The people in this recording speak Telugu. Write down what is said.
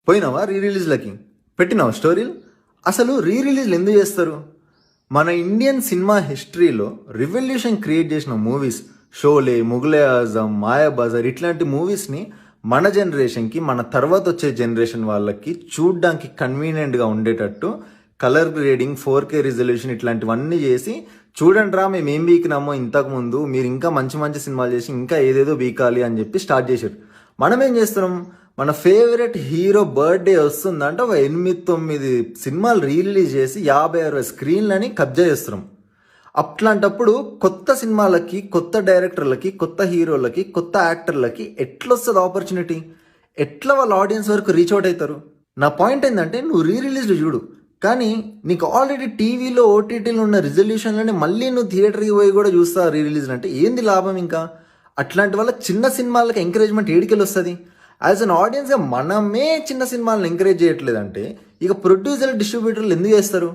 పోయినావా రీ రిలీజ్లకి? పెట్టినావా స్టోరీలు? అసలు రీ రిలీజ్లు ఎందుకు చేస్తారు? మన ఇండియన్ సినిమా హిస్టరీలో రివల్యూషన్ క్రియేట్ చేసిన మూవీస్ షోలే, ముగలే ఆజం, మాయాబజార్ ఇట్లాంటి మూవీస్ని మన జనరేషన్కి, మన తర్వాత వచ్చే జనరేషన్ వాళ్ళకి చూడ్డానికి కన్వీనియంట్గా ఉండేటట్టు కలర్ గ్రేడింగ్, 4K రిజల్యూషన్ ఇట్లాంటివన్నీ చేసి చూడండి రా మేము ఏం బీకినామో ఇంతకుముందు, మీరు ఇంకా మంచి మంచి సినిమాలు చేసి ఇంకా ఏదేదో బీకాలి అని చెప్పి స్టార్ట్ చేశారు. మనం ఏం చేస్తున్నాం? మన ఫేవరెట్ హీరో బర్త్డే వస్తుందంటే ఒక 8-9 సినిమాలు రిలీజ్ చేసి 50-60 స్క్రీన్లని కబ్జా చేస్తున్నాం. అట్లాంటప్పుడు కొత్త సినిమాలకి, కొత్త డైరెక్టర్లకి, కొత్త హీరోలకి, కొత్త యాక్టర్లకి ఎట్లా వస్తుంది ఆపర్చునిటీ? ఎట్లా వాళ్ళ ఆడియన్స్ వరకు రీచ్ అవుట్ అవుతారు? నా పాయింట్ ఏంటంటే, నువ్వు రీ రిలీజ్లు చూడు, కానీ నీకు ఆల్రెడీ టీవీలో, ఓటీటీలో ఉన్న రిజల్యూషన్లని మళ్ళీ నువ్వు థియేటర్కి పోయి కూడా చూస్తా రీ రిలీజ్ అంటే ఏంది లాభం? ఇంకా అట్లాంటి వల్ల చిన్న సినిమాలకి ఎంకరేజ్మెంట్ ఏడికెళ్ళి వస్తుంది? యాజ్ అన్ ఆడియన్స్గా మనమే చిన్న సినిమాలను ఎంకరేజ్ చేయట్లేదంటే ఇక ప్రొడ్యూసర్, డిస్ట్రిబ్యూటర్లు ఎందుకు చేస్తారు?